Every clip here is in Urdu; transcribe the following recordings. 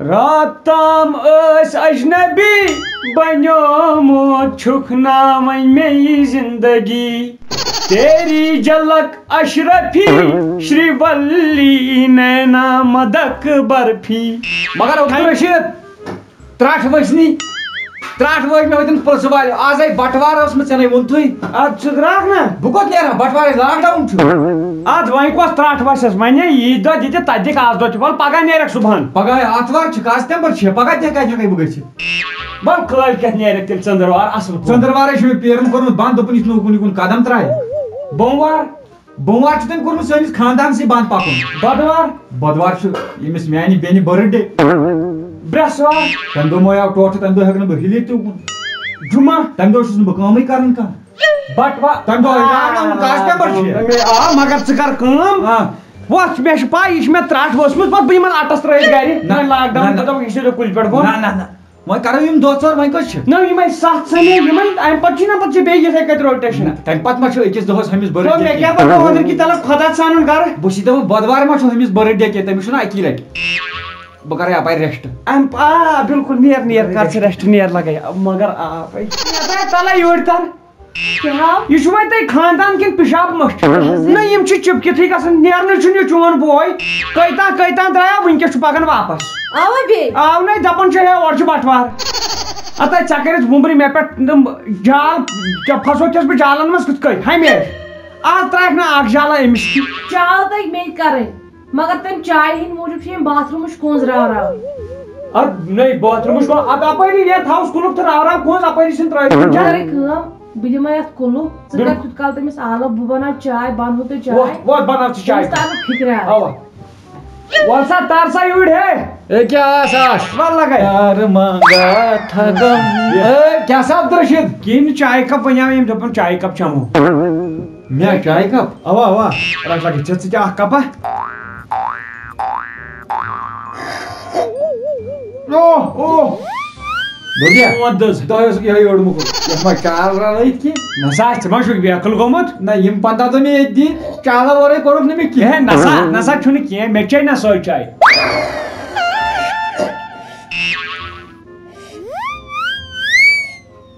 رات تام اس اجنبی بنیومت چھک نامن میں یہ زندگی تیری جھلک اشرفی شری ولی نینا مدک برفی. مگر عبدالرشید تراٹ وسنی تراٹ وج مے وتن پرس وال آز آئی بٹوار اس میں ژے وون تھی اد چھ دراک نا بہ کوت نیرا بٹوار لاک ڈاؤن چھ اد وۄنۍ کۄس ترٛٹھ وسٮ۪س وۄنۍ عیٖد دۄہ دِتہِ تتہِ دِکھ آز دۄہ تہِ وَل پگاہ نیرکھ صُبحن پگاہ آتھوار چھ کاس تمبر چھ پگاہ تہِ ہٮ۪کہٕ بہٕ گٔژھِتھ وَل کٲلۍ کٮ۪تھ نیرکھ تیٚلہِ ژٔنٛدٕروار اصل پٲٹھۍ ژٔنٛدٕروارے چھُ مےٚ پیرن کوٚرمُت بنٛد دوٚپُن یہِ چھُ نہٕ کُنہِ کُن قدم ترٛایہِ بوموار بوموار چھُ تٔمۍ کوٚرمُت سٲنِس خاندانسٕے بنٛد پکُن بدوار بدوار چھُ ییٚمِس میانہِ بیٚنہِ برتھ ڈے برٛٮ۪سوار تمہِ دۄہ مویاو ٹوٹھٕ تمہِ دۄہ ہٮ۪کہٕ نہٕ بہٕ ہِلِتھ تہِ اُکُن جمعہ تمہِ دۄہ چھُس نہٕ بہٕ کٲمٕے کران کانٛہہ بٹوار تمہِ دۄہ کاس تمبر چھُ آ مگر ژٕ کر کٲم وۄتھ مےٚ چھِ پاے یہِ چھِ مےٚ ترٛٹھ ؤژھمٕژ پتہٕ بہٕ یِمن اٹس ترٲیِتھ گرِ لاک ڈاوُن دوٚپُکھ یہِ چھُ کُلہِ پٮ۪ٹھ بۄن نہ نہ وۄنۍ کرو یِم دۄہ ژور وۄنۍ کٔژ چھِ نہ یِمے ستھ سنے یِمن امہِ پتہٕ چھُے نہ پتہٕ ژےٚ بیٚیہِ یِتھے کٔنۍ روٹیشن تمہِ پتہٕ ما چھُ أکِس دۄہس ہُمِس برتھ ڈے مےٚ کیٛاہ پتہ اوترٕ کی تلک خۄدا ژھانُن گرٕ بہٕ چھُس دپان بدوار ما چھُ ہُمِس برتھ ڈے کینٛہہ تٔمِس چھُنہ اکی لٹہِ بہٕ کرٕ یپٲرۍ ریسٹ آ بالکل نیر نیر کر ژٕ ریسٹ نیر لگے مگر آ تلے یوٗرۍ تر یہ چھُ وۄنۍ تۄہہِ خاندان کِنہٕ پِشاب مٔشٹ نہ یِم چھِ چِپکِتھٕے گژھان نیرنٕے چھُنہٕ یہِ چون بوے کۭتیاہ درٛایا وٕنکیٚس چھُ پکان واپس آو نَے دپان چھُ ہے اورٕ چھُ بٹوار ادٕ ژےٚ کٔرِتھ وُمبرِ مےٚ پٮ۪ٹھ جال ژےٚ پھسوکھس بہٕ جالن منٛز کِتھ کٔنۍ ہمیشہِ آز ترٛایکھ نہٕ اکھ جالا أمِس چال تۄہہِ مے کرٕنۍ مگر تمہِ چایہِ ہٕنٛدۍ موٗجوٗب چھِ یِم باتھروٗمٕچ کونٛز راوراوٕنۍ ادٕ نَے باتھروٗمٕچ ادٕ اپٲری نیرِ تھاوُس کُلُپ تہٕ راو کونٛز اپٲری چھِنہٕ ترٛٲیِتھ کرے کٲم بہٕ دِمے اتھ کُلُپ ژٕ کر تیُت کال تٔمِس آلو بہٕ بناو چاے بنہو تۄہہِ چاے ووت بناو ژٕ چاے تٔمِس تر نہٕ فِکرِ اوا وَل سا تر سا یوٗرۍ ہے وَل لگے یار مانگا تھا غم کیٛاہ سا عبدالرشید کِہیٖنۍ نہٕ چاے کپ وَنیو أمۍ دوٚپُن چاے کپ چٮ۪مو مےٚ چاے کپ اوا اوا رَٹ لگے ژٕ تہِ اکھ کپا تۄہہِ اوسُکھ یِہوے اوٚڑ موٚکُر یتھ ما چال رلٲیِتھ کینٛہہ نسا ژٕ ما چھُکھ بیکٕل گوٚمُت نہ یِم 15 دۄہ مےٚ ییٚتہِ دِتۍ چالو ورٲے کوٚرُکھ نہٕ مےٚ ہے کینٛہہ نسا چھُنہٕ کینٛہہ مےٚ چے نہ سۄے چاے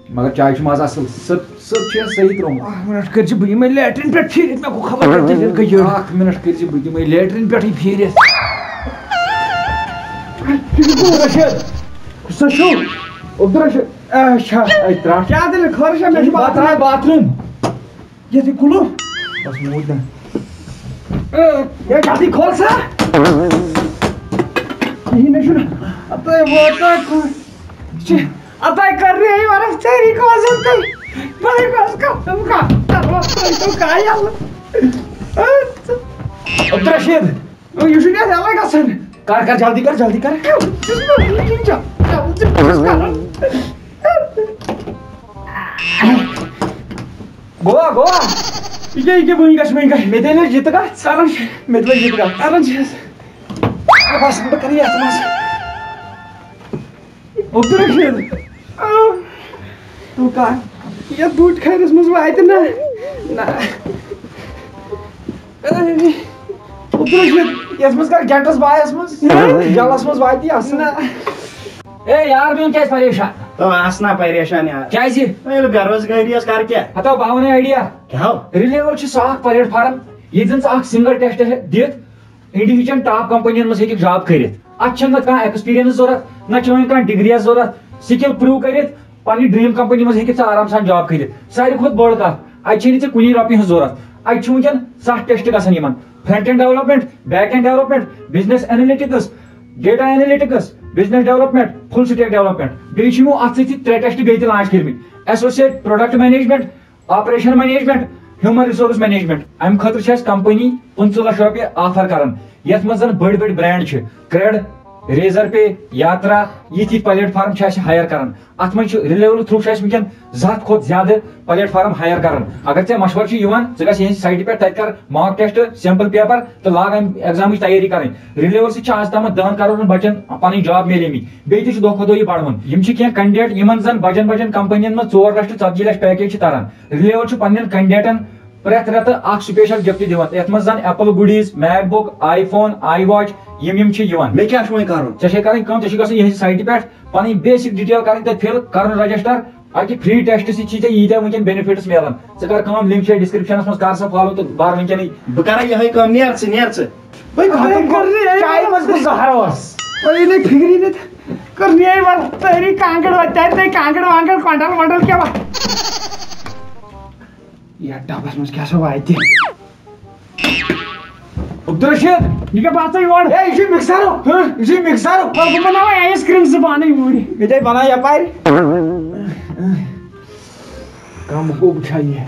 مگر چاے چھُ مزٕ اصل سٔت چھُ صحیح ترومُت اکھ مِنٹ کٔرزِ بہٕ یِمے لیٹرِن پٮ۪ٹھ پھیٖرِتھ مےٚ گوٚو خبر کَتہِ گٔے یٔڈ اکھ مِنٹ کٔرزِ بہٕ دِمے لیٹرِن پٮ۪ٹھٕے پھیٖرِتھ عبدالرشید سۄ چھُو عبدالرشید اچھا ترٛٹھ کیٛاہ دٔلیٖل خٲرٕے چھا مےٚ چھُ باتھ باتھروٗم ییٚتہِ کُلُپ بس موٗد نہ ہے جلدی کھول سا کِہیٖنۍ نَے چھُنہٕ اَتَے واتو اَتَے کر رہی واریاہ طریٖقہٕ آسان تۄہہِ بہٕ گژھٕ کَم کاے عبدالرشید یہِ چھُنہٕ یَتھ یَلَے گژھان کر جلدی کر جلدی کر گوا یہِ وٕنۍ گژھِ مےٚ دِی نہٕ یِتہٕ گژھ کران چھِ مےٚ دِی یِتہٕ گژھ کران چھَس بس بہٕ کرٕ یتھ منٛز عبدالرشید تو کر یتھ بوٗٹہِ کھٲرِس منٛز واتہِ نہ عبدالرشید یتھ منٛز کر گنٹس بایس منٛز جلس منٛز واتہِ یہِ اصل اے یار میون کیازِ پریشان آسنا پریشان یار کیازِ ییٚلہِ بے روزگٲری ٲس کر کیٛاہ ہتو بہٕ ونہٕ آیڈیا کیٛاہ رِلیول چھُ سُہ اکھ پلیٹ فارم ییٚتہِ زن ژٕ اکھ سنگل ٹیسٹ دِتھ انڈیویجن ٹاپ کمپنین منٛز ہیٚککھ جاب کٔرِتھ اتھ چھنہٕ نہ کانٛہہ ایکسپیرینس ضوٚرتھ نہ چھِ وۄنۍ کانٛہہ ڈگری ضوٚرتھ سکل پروو کٔرِتھ پننہِ ڈریٖم کمپنی منٛز ہیٚککھ ژٕ آرام سان جاب کٔرِتھ ساروی کھۄتہٕ بٔڑ کتھ اتہِ چھے نہٕ ژےٚ کُنی رۄپیہِ ہٕنٛز ضوٚرتھ اتہِ چھُ ونکیٚن 7 ٹیسٹ گژھان یِمن front end development back end development business analytics data analytics business development full stack development بیٚیہِ چھِ یِمو اتھ سۭتۍ 3 ٹیسٹ بیٚیہِ تہِ لانچ کٔرمٕتۍ associate product management operation management human resource management امہِ خٲطرٕ چھِ اسہِ کمپنی 15 لچھ رۄپیہِ آفر کران یتھ منٛز زن بٔڑۍ بٔڑۍ برینڈ چھِ کریڈ ریزر پے یاترا یِتھۍ پلیٹ فارم چھِ اسہِ ہایر کران اتھ منٛز چھُ رِلیول تھروٗ چھُ اسہِ ونکیٚن 200 کھۄتہٕ زیادٕ پلیٹ فارم ہایر کران اگر ژےٚ مشورٕ چھُ یِوان ژٕ گژھ یِہنٛدِ سایٹہِ پٮ۪ٹھ تتہِ کر ماک ٹیسٹ سیمپل پیپر تہٕ لاگ امہِ ایگزامٕچ تیٲری کرٕنۍ رِلیول سۭتۍ چھِ آز تامتھ 10 کرورن بچن پنٕنۍ جاب میلیمٕتۍ بیٚیہِ تہِ چھُ دۄہ کھۄتہٕ دۄہ یہِ بڑوُن یِم چھِ کینٛہہ کینڈِڈیٹ یِمن زن بجن کمپنین منٛز 4 لچھ تہٕ 40 لچھ پیکیج چھِ تران رِلیول چھُ پننٮ۪ن کینڈِڈیٹن پرٛٮ۪تھ رٮ۪تہٕ اکھ سپیشل گفٹ دِوان یتھ منٛز زن ایپل گُڈیٖز میک بُک آی فون آی واچ یِم چھِ یِوان. مےٚ کیٛاہ چھُ وۄنۍ کرُن؟ ژےٚ چھے کرٕنۍ کٲم ژےٚ چھِ گژھُن یِہنٛزِ سایٹہِ پٮ۪ٹھ پنٕنۍ بیسِک ڈِٹیل کرٕنۍ تتہِ فِل کرُن رجسٹر اکہِ فری ٹیسٹ سۭتۍ چھی ژےٚ ییٖتیٛاہ وٕنکٮ۪ن بینِفٹس میلان. ژٕ کر کٲم لِنک چھے ڈسکرپشنس منٛز کر سا فالو تہٕ بر وٕنکٮ۪نٕے. بہٕ کرٕ یِہے کٲم نیٚر ژٕ چایہِ منٛز گوٚو زہر اوس فکری نہٕ کر نیے تہری کانگڑ تتہِ کانگڑ وانگڑ کۄنڈل وۄنڈل کیٛاہ یتھ ڈبس منٛز کیٛاہ سا واتہِ عبدالرشید یہ کیا بات ہے یور اے یہ مکسر ہو یہ مکسر ہو اور بنا آئس کریم سے بانے یوڑی یہ بنا یا پائر کام کو بچھائیے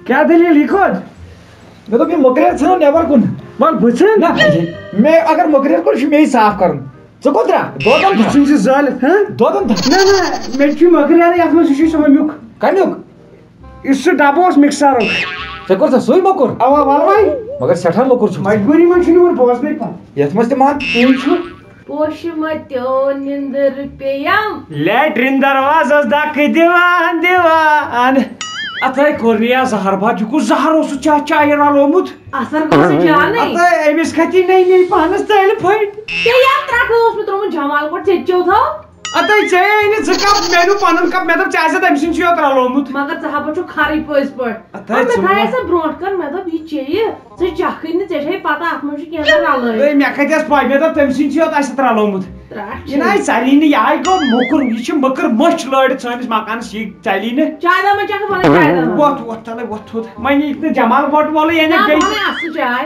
کیا دلیل لکھو میں تو یہ مکریر چھنو نیبر کن بل بچن نا میں اگر مکریر کن میں صاف کرن ژٕ کوترا دودن تھا ژٕ زال ہاں دودن تھا نہ نہ میں چھ مکریر یتھ منٛز چھُ سمیُک کمیُک یُس سُہ ڈبہٕ اوس مکسر ژےٚ کوٚر سُے موٚکُر اوا ولوے مگر سٮ۪ٹھاہ لوٚکُر چھُ مجبوری منٛز چھُنہٕ وۄنۍ بوزنٕے پتہٕ یتھ منٛز تہِ مان تی چھُ پوشہِ متیو نِندٕر پیٚیَم لیٹرِن دروازس دکہٕ دِوان دِوان اتھے کوٚر نہٕ زہر باد یہِ کُس زہر اوس چاہ چایہِ رلومُت اثر گوٚو سُہ جانٕے اتھے أمِس کھتی نٔے نٔے پانس تیٚلہِ پھٔٹۍ ژےٚ یتھ ترٛکھٕ اوس مےٚ ترٛوومُت جمال گۄڈٕ ژےٚ چیو تھاو اتھے ژےٚ أنۍ ژٕ کپ مےٚ نیوٗ پنُن کپ مےٚ دوٚپ ژےٚ آسہِ تٔمۍ سُنٛد چھُ یوت رلومُت مگر ژٕ ہپا چھُ خرٕے پٔزۍ پٲٹھۍ اتھے مےٚ تھایے سۄ برونٛٹھ کن مےٚ دوٚپ یہِ چیٚیہِ ژٕ چکھٕے نہٕ ژےٚ چھے پتہ اتھ منٛز چھُ کینٛژھا رلٲیِتھ مےٚ کھتہِ ٲس پاے مےٚ دوٚپ تٔمۍ سُنٛد چھُ یوت آسہِ رلومُت ترٛٹھ یہِ نہ ژلی نہٕ یہے گوٚو موٚکُر یہِ چھُ مٔکٕر مٔچھ لٲرِتھ سٲنِس مکانس یہِ ژلی نہٕ چاے دام چکھ بنٲیِتھ چاے دام وۄتھ تلے وۄتھ تھوٚد وۄنۍ یہِ نہٕ جمال بوٹ وولٕے اَنے بیٚیہِ اصل چاے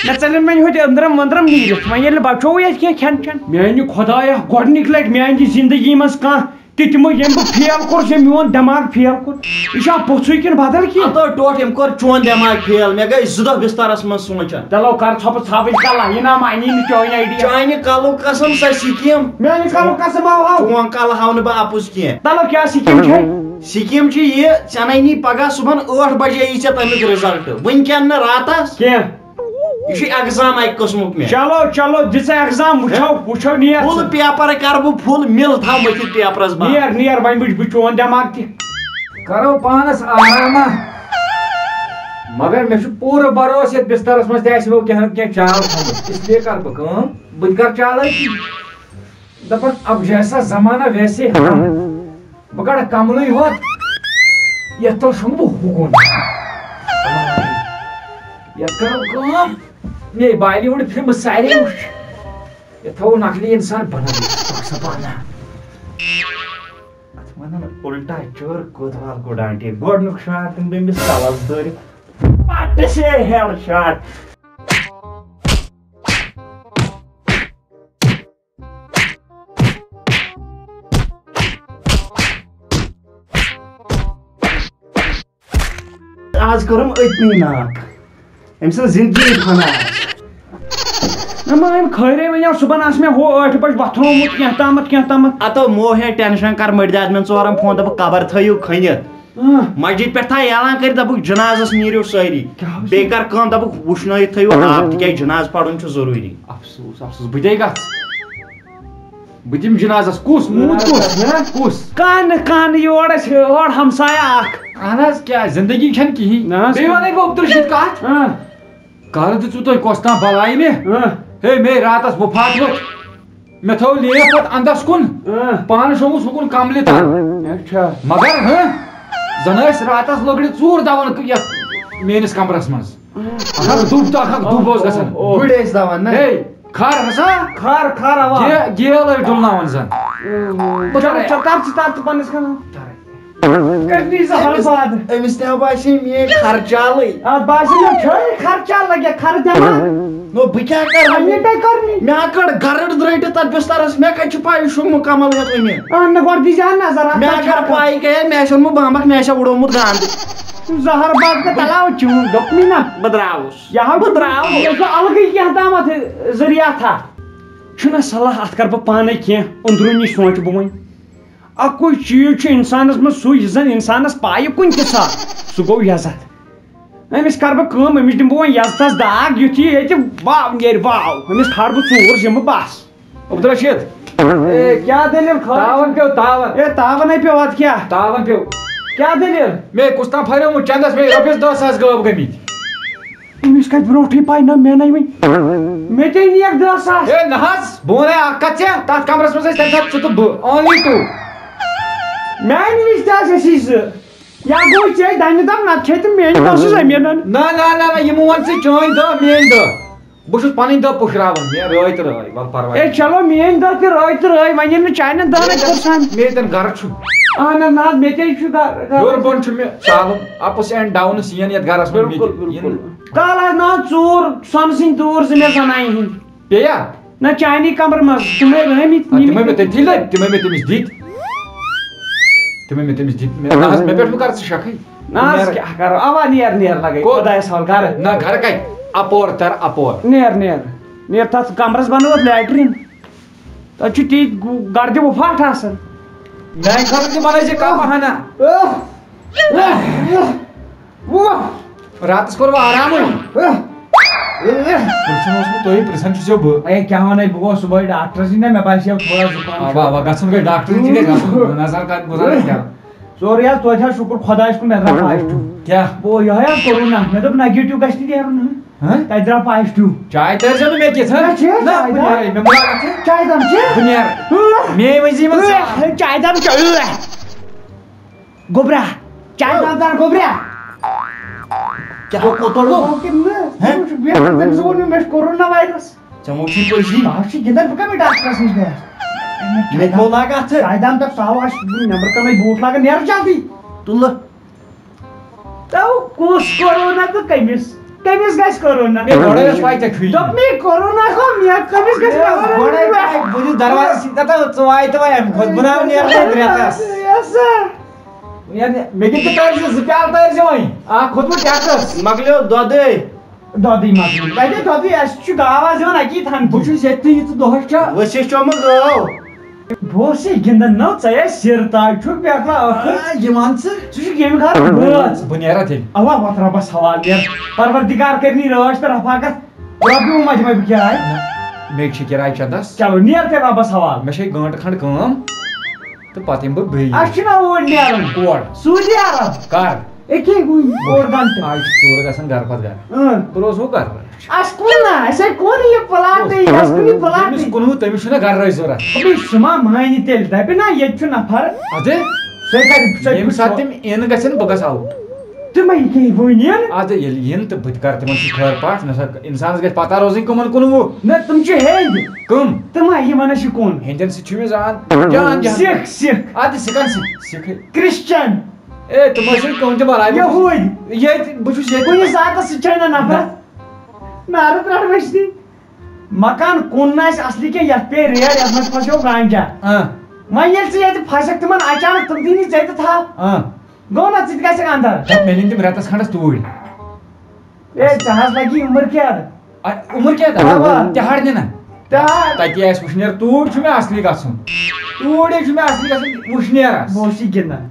مےٚ ژَلن وۄنۍ ہوٚتہِ أنٛدرم ؤنٛدرم نیٖرِتھ وۄنۍ ییٚلہِ بچووٕے اَسہِ کینٛہہ کھٮ۪ن چٮ۪ن میانہِ خۄدایا گۄڈنِکۍ لٹہِ میانہِ زندگی منٛز کانٛہہ تِمو ییٚمۍ بہٕ فیل کوٚر ییٚمۍ میون دٮ۪ماغ فیل کوٚر یہِ چھا پوٚژھُے کِنہٕ بدل کینٛہہ تو ٹوٹھ أمۍ کوٚر چون دٮ۪ماغ فیل مےٚ گٔے 2 دۄہ بسترس منٛز سونٛچان چلو کر ژھۄپہٕ ژھاپٕچ کلہ یہِ نا مانی نہٕ چٲنۍ آیڈیا چانہِ کلُک قسم سۄ سِکیٖم میانہِ کلُک قسم ہاو چون کل ہاو نہٕ بہٕ اپُز کینٛہہ چلو کیٛاہ سِکیٖم چھے سِکیٖم چھِ یہِ ژےٚ ننی پگاہ صُبحن 8 بجے یی ژےٚ تمیُک رِزلٹ وٕنکٮ۪ن نہٕ راتس کینٛہہ یہِ چھُ ایگزام اکہِ قٕسمُک مےٚ چلو چلو دِ ژٕ ایگزام وٕچھو نیر فُل پیپر کرٕ بہٕ فُل مِل تھاو مٔتھِتھ پیپرس بنٛد نیر نیر وۄنۍ وٕچھ بہٕ چون دٮ۪ماغ تہِ کرو پانس آراما مگر مےٚ چھُ پوٗرٕ بروسہٕ یتھ بسترس منٛز تہِ آسہِ وۄنۍ کینٛہہ نتہٕ کینٛہہ چال تھومُت اس لیے کر بہٕ کٲم بہٕ تہِ کر چالٲکی دپان اب جیسا زمانہ ویسے بہٕ کڑٕ کملٕے ہوت یتھ تل شۄنٛگہٕ بہٕ ہُکُن یتھ کرو کٲم مے بالی وُڈ فِلمہٕ سارے وٕچھ یتھ تھاوو نقلی انسان بنٲوِتھ بنا اتھ ونان الٹا چور کوتوال کو ڈانٹے گۄڈنیُک شاٹ دِمہٕ بہٕ أمِس کلس دٲرِتھ پتہٕ سے ہیٚڈ شاٹ آز کوٚرُم أتنی ناک أمۍ سٕنٛز زندگی فنا أمۍ خٲرے وَنیو صُبحن آسہِ مےٚ ہُہ 8 بجہِ وۄتھنومُت کینٛہہ تامَتھ اتو مو ہے ٹینشن کر مٔردادمٮ۪ن 4 فون دپُکھ قبر تھٲیِو کھٔنِتھ مسجد پٮ۪ٹھ تھاو اعلان کٔرِتھ دپُکھ جنازس نیٖرِو سٲری بیٚیہِ کر کٲم دپُکھ وٕشنٲیِتھ تھٲیِو آب تِکیٛازِ جناز پرُن چھُ ضروٗری افسوس افسوس بہٕ تے گژھٕ بہٕ دِمہٕ جنازس کُس موٗد کُس کانہہ نہٕ یور ٲسۍ اور ہمسایا اکھ اہن حظ کیٛاہ زندگی چھنہٕ کِہیٖنۍ بیٚیہِ ونے بہٕ عبدالرشید کتھ کر دِژوٕ تۄہہِ کۄس تام بلاے مےٚ ہے مے راتس بہٕ پھاٹوُکھ مےٚ تھٲو لیپ پتہٕ انٛدس کُن پانہٕ شۄنٛگُس ہُکُن کملہِ تل مگر زن ٲسۍ راتس لٔگڑِ 4 دون یتھ میٲنِس کمرس منٛز اکھ اکھ دُب تہٕ اکھ اکھ دُب اوس گژھان گُرۍ ٲسۍ دون نہ ہے کھر ہسا کھار اوا گیل ٲسۍ ڈُلناوان زن ژٕ پننِس کرنی زہر باد أمِس تہِ باسے میٲنۍ خرچالٕے اتھ باسہِ مےٚ چھٲنی خرچا لگہِ خرٕ دِوان نو بہٕ کیٛاہ کرٕ مےٚ کٔڑ گرٕڑ درٛٲٹِتھ تتھ بسترس مےٚ کتہِ چھِ پاے یہِ شۄنٛگ مُکمل ہیٚتھ وٕنہِ نہٕ گۄڈٕ دیٖزِ ہا نظر مےٚ اگر پاے گٔیے مےٚ آسہِ اوٚنمُت بمبکھ مےٚ آسہِ ہا وُڑومُت گانٛدٕ زہر باد کا تلاو چون دوٚپنٕے نا بہٕ درٛاوُس بہٕ درٛاوُس الگٕے کینٛہہ تامتھ ذٔریعہٕ تھا چھُنہ صلاح اتھ کرٕ بہٕ پانے کینٛہہ أنٛدروٗنی سونٛچہٕ بہٕ وۄنۍ اکُے چیٖز چھُ انسانس منٛز سُے یُس زن انسانس پایہِ کُنہِ تہِ ساتہٕ سُہ گوٚو یزتھ أمِس کرٕ بہٕ کٲم أمِس دِمہٕ بہٕ وۄنۍ یزتس داگ یُتھ یہِ ییٚتہِ واو نیرِ واو أمِس کھارٕ بہٕ 4 زِمہٕ بس عبدالرشید کیٛاہ دٔلیٖل تاون پیٚو تاون ہے تاونے پیٚو اتھ کیٛاہ تاون پیٚو کیا دلیل مے کُستام پھریومُت چندس مے رۄپیس 10,000 غٲب گٔمٕتۍ أمِس کتہِ برونٛٹھٕے پاے نہ مےٚ نَے وۄنۍ مےٚ تے نِیَکھ 10,000 ہے نہ حظ بہٕ وَنے اکھ کتھ ژےٚ تتھ کمرس منٛز ٲسۍ تمہِ ساتہٕ ژٕ تہٕ بہٕ اونلی ٹوٗ میانہِ وِزِ تہِ آسہِ أسی زٕ یا گوٚو ژےٚ دَنہِ دم نتہٕ کھے تہٕ میٲنۍ پونٛسہٕ زٔمیٖنن نہ یِمو ووٚن ژٕ چٲنۍ دہ میٲنۍ دہ بہٕ چھُس پنٕنۍ دہ پُشراوان مےٚ رٲے تہٕ رٲے ول پرواے اے چلو میٲنۍ دہ تہِ رٲے تہٕ رٲے وۄنۍ ییٚلہِ نہٕ چانٮ۪ن دہن کٔرسان مےٚ ییٚتٮ۪ن گرٕ چھُ اہن حظ نہ حظ مےٚ تے چھُ ہیوٚر بۄن چھُ مےٚ ژالُن اپٕس اینڈ ڈاونٕس یِن یتھ گرس منٛز کال حظ نہ ژوٗر سۄنہٕ سٕنٛدۍ دوٗر زٕ مےٚ زنانہِ ہٕنٛدۍ پیٚیا نہ چانی کمرٕ منٛز تِمے رٲمٕتۍ تِمے مےٚ تٔتھی لٔگۍ تِمے مےٚ تٔمِس دِتۍ نہ حظ مےٚ پٮ۪ٹھ مہٕ کر ژٕ شکھٕے نہ حظ کیٛاہ کرو اوا نیر لگے خۄدایس حوالہٕ گرٕ نہ گرٕ کتہِ اپور تر اپور نیر تتھ کمرس بنٲوتھ لیٹریٖن تتھ چھُ تی گردِ وُپھاٹھ آسان میانہِ خٲطرٕ تہِ بنٲے ژےٚ کپ ہنا راتس کوٚر وۄنۍ آرامٕے پرژھُن اوس نہٕ تُہۍ پرژھان چھُسو بہٕ اے کیٛاہ ونے بہٕ گوٚوس صبحٲے ڈاکٹرس نِش نہ مےٚ باسیو تھوڑا زُکام اوا گژھُن گٔے ڈاکٹر تہِ گژھِ گژھُن نظر گُزارن کیٛاہ سورُے حظ توتہِ حظ شُکر خۄدایس کُن مےٚ درٛاو پازٹِو کیٛاہ بہٕ یِہوے حظ کورونا مےٚ دوٚپ نگیٹِو گژھِ نہٕ نیرُن تتہِ درٛاو پازٹِو چاے تٲرۍزیو نہٕ مےٚ کِژھ چاے دم بہٕ نیرٕ میٲنۍ ؤنزی منٛز چاے دم گوٚبرا چاے دم دار گوٚبرا تٔمِس ووٚن مےٚ چھُ کورونا وایرس ژےٚ موچھی پٔزی بہٕ چھُس گِنٛدان بہٕ کَمہِ ڈاکٹرس نِش گٔیس مےٚ تھوٚو لاگہٕ اَتھٕ چاے دم دپ سہو آسہِ نٮ۪برٕ کَنٕے بوٗٹھ لاگان نیرٕ جلدی تُلہٕ تو کُس کورونا تہٕ کٔمِس گژھِ کورونا گۄڈے ٲس پاے ژےٚ چھُے دوٚپ مےٚ کورونا گوٚو مےٚ کٔمِس گژھِ بہٕ دِمہٕ دروازس ژٕ واے تہٕ وۄنۍ اَمہِ کھۄتہٕ بہٕ ناو نیرنٲیِتھ رٮ۪تس مےٚ کِنۍ تہِ تٲرۍزِ 2 پیالہٕ تٲرۍزِ وۄنۍ اکھ کھوٚتمُت ٹٮ۪کس مۄکلیو دۄدٕے دۄدٕے مۄکلیو وۄنۍ دۄدٕے اَسہِ چھُ گاو آز یِوان اکی تھن بہٕ چھُس ییٚتہِ یہِ ژٕ دۄہس چھا ؤسِتھ چومُت گٲو بہٕ اوسُے گِنٛدان نو ژٕ ٲسۍ سِر تاج چھُکھ بیکلا ٲخٕر یِوان ژٕ ژٕ چھُکھ ییٚمہِ خٲطرٕ بٲژ بہٕ نیرا تیٚلہِ اوا وۄتھ رۄبس حوالہٕ نیر پروردِگار کٔرنی رٲچھ تہٕ رفاقت رۄپیہِ ما دِمے بہٕ کِراے مےٚ چھِ کِراے چندس چلو نیر تیٚلہِ رۄبس حوالہٕ مےٚ چھے گٲنٛٹہٕ کھنٛڈ کٲم تہٕ پتہٕ یِمہٕ بہٕ بیٚیہِ اَسہِ چھُنہ اوٗرۍ نیرُن کور سعوٗدی عرب کر أکے اوٚڑ گنٹہٕ آز چھِ ژوٗرٕ گژھان گرٕ پتہٕ گرٕ بہٕ روزٕ ہُہ گرٕ اَسہِ کُن نہ اَسے کُن یہِ پٕلاٹٕے اَسہِ کُن یہِ تٔمِس پٕلاٹٕے کُنوُہ تٔمِس چھُنہ گرٕے ضوٚرتھ سُہ ما مانہِ تیٚلہِ دپہِ نہ ییٚتہِ چھُ نفر اَدٕ ییٚمہِ ساتہٕ تِم یِنہٕ گژھن بہٕ گژھٕ آوُٹ تِمے کیٚنٛہہ وٕنہِ اَدٕ ییٚلہِ یِن تہٕ بہٕ تہِ کرٕ تِمن سۭتۍ خٲر پاٹھ نہ سا اِنسانس گژھِ پتہ روزٕنۍ کٕمن کُنوُہ نہ تِم چھِ ہیٚندۍ کٕم تِمے یِمن چھُ کُن ہیٚندٮ۪ن سۭتۍ چھُ مےٚ زان جان سِکھ اَدٕ سِکن سۭتۍ سِکھٕے کرسچن اے تِم ٲسِن کٲم تہِ بلاے یہوٗدۍ ییٚتہِ بہٕ چھُس کُنہِ ییٚتہِ ساتہٕ سُہ چھےٚ نہٕ نفرت نارٕ ترٛٹھ وٕچھنہِ مکان کُن نہٕ آسہِ اصلی کینٛہہ یتھ پیٚیہِ ریٹ یتھ منٛز پھسیو گانجا وۄنۍ ییٚلہِ ژٕ ییٚتہِ پھسکھ تِمن اچانک تِم دِنی ژےٚ تہِ تھاو گوٚو نا ژٕ تہِ گژھکھ اندر مےٚ نِن تِم رٮ۪تس کھنٛڈس توٗرۍ اے ژےٚ حظ لگی عمر قید عمر کیٛاہ تِہاڑ نِنا تہٕ تَتی آسہِ وٕشنیر توٗرۍ چھُ مےٚ اصلی گژھُن توٗرۍ چھُ مےٚ اصلی گژھُن وٕشنیرس بہٕ اوسُے گِنٛدان